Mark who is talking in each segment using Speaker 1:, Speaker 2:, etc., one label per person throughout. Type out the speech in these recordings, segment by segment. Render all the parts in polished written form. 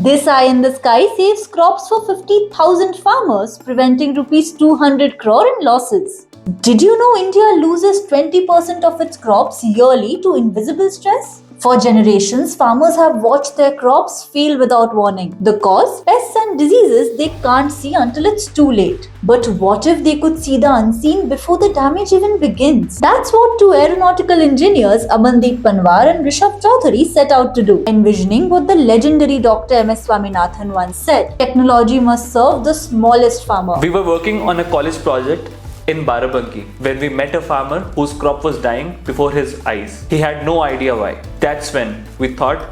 Speaker 1: This eye in the sky saves crops for 50,000 farmers, preventing rupees 200 crore in losses. Did you know India loses 20% of its crops yearly to invisible stress? For generations, farmers have watched their crops fail without warning. The cause? Pests and diseases they can't see until it's too late. But what if they could see the unseen before the damage even begins? That's what two aeronautical engineers, Amandeep Panwar and Rishabh Chaudhary, set out to do, envisioning what the legendary Dr. M.S. Swaminathan once said: technology must serve the smallest farmer.
Speaker 2: We were working on a college project in Barabanki when we met a farmer whose crop was dying before his eyes. He had no idea why. That's when we thought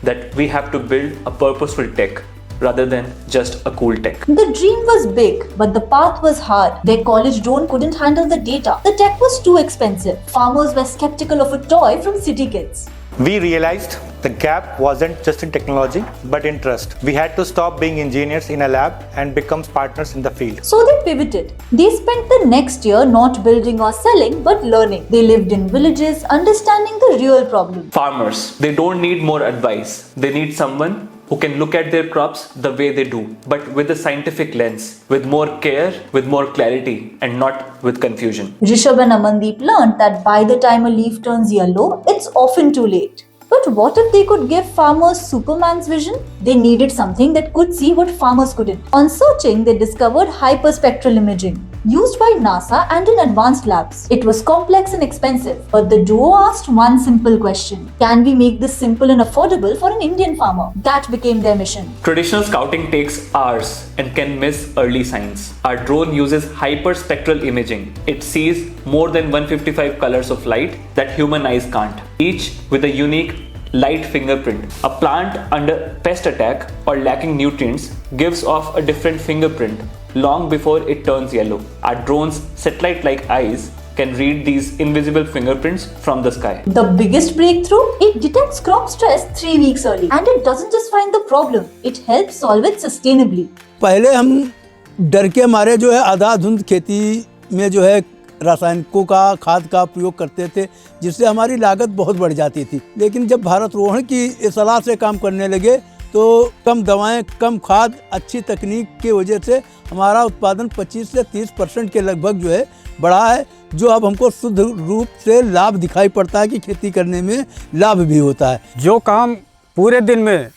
Speaker 2: that we have to build a purposeful tech rather than just a cool tech.
Speaker 1: The dream was big, but the path was hard. Their college drone couldn't handle the data. The tech was too expensive. Farmers were skeptical of a toy from city kids.
Speaker 3: We realized the gap wasn't just in technology, but in trust. We had to stop being engineers in a lab and become partners in the field.
Speaker 1: So they pivoted. They spent the next year not building or selling, but learning. They lived in villages, understanding the real problem.
Speaker 2: Farmers, they don't need more advice. They need someone who can look at their crops the way they do, but with a scientific lens, with more care, with more clarity, and not with confusion.
Speaker 1: Rishabh and Amandeep learned that by the time a leaf turns yellow, it's often too late. But what if they could give farmers Superman's vision? They needed something that could see what farmers couldn't. On searching, they discovered hyperspectral imaging, used by NASA and in advanced labs. It was complex and expensive, but the duo asked one simple question: can we make this simple and affordable for an Indian farmer? That became their mission.
Speaker 2: Traditional scouting takes hours and can miss early signs. Our drone uses hyperspectral imaging. It sees more than 155 colors of light that human eyes can't, each with a unique light fingerprint. A plant under pest attack or lacking nutrients gives off a different fingerprint long before it turns yellow. Our drone's satellite-like eyes can read these invisible fingerprints from the sky.
Speaker 1: The biggest breakthrough? It detects crop stress 3 weeks early. And it doesn't just find the problem, it helps solve it sustainably.
Speaker 4: पहले हम डर के मारे जो है आधाधुंध खेती में जो है रासायनिकों का खाद का प्रयोग करते थे, जिससे हमारी लागत बहुत बढ़ जाती थी। लेकिन जब भारत रोहण की सलाह से काम करने लगे तो कम दवाएं, कम खाद, अच्छी तकनीक की वजह से हमारा उत्पादन 25 से 30% के लगभग जो है बढ़ा है, जो अब हमको शुद्ध रूप से लाभ दिखाई पड़ता है कि खेती करने में लाभ भी होता है।
Speaker 5: जो काम पूरे दिन में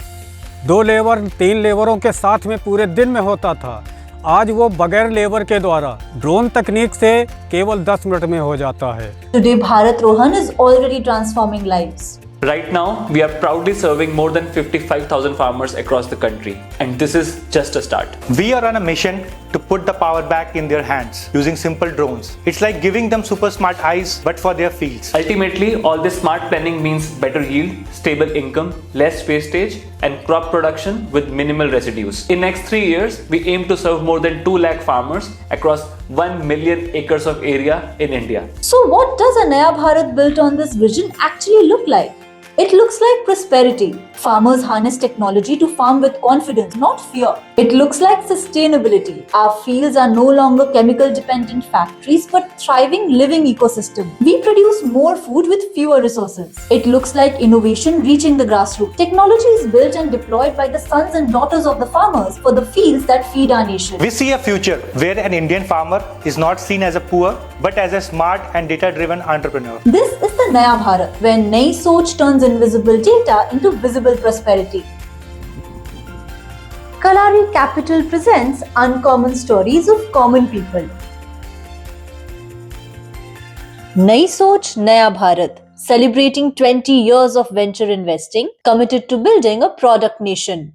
Speaker 5: 2 लेबर 3 लेबरों के साथ में पूरे दिन में होता था, आज वो बगैर लेबर के द्वारा ड्रोन तकनीक से केवल 10 मिनट में हो जाता है।
Speaker 1: Today, Bharat Rohan is already transforming lives.
Speaker 2: Right now, we are proudly serving more than 55,000 farmers across the country, and this is just a start.
Speaker 3: We are on a mission to put the power back in their hands using simple drones. It's like giving them super smart eyes, but for their fields.
Speaker 2: Ultimately, all this smart planning means better yield, stable income, less wastage, and crop production with minimal residues. In next 3 years, we aim to serve more than 2 lakh farmers across 1 million acres of area in India.
Speaker 1: So what does a Naya Bharat built on this vision actually look like? It looks like prosperity. Farmers harness technology to farm with confidence, not fear. It looks like sustainability. Our fields are no longer chemical dependent factories but thriving living ecosystem. We produce more food with fewer resources. It looks like innovation reaching the grassroots. Technology is built and deployed by the sons and daughters of the farmers for the fields that feed our nation.
Speaker 3: We see a future where an Indian farmer is not seen as a poor, but as a smart and data-driven entrepreneur.
Speaker 1: This is the Naya Bharat, where Nai Soch turns invisible data into visible prosperity. Kalari Capital presents uncommon stories of common people. Nai Soch, Naya Bharat, celebrating 20 years of venture investing, committed to building a product nation.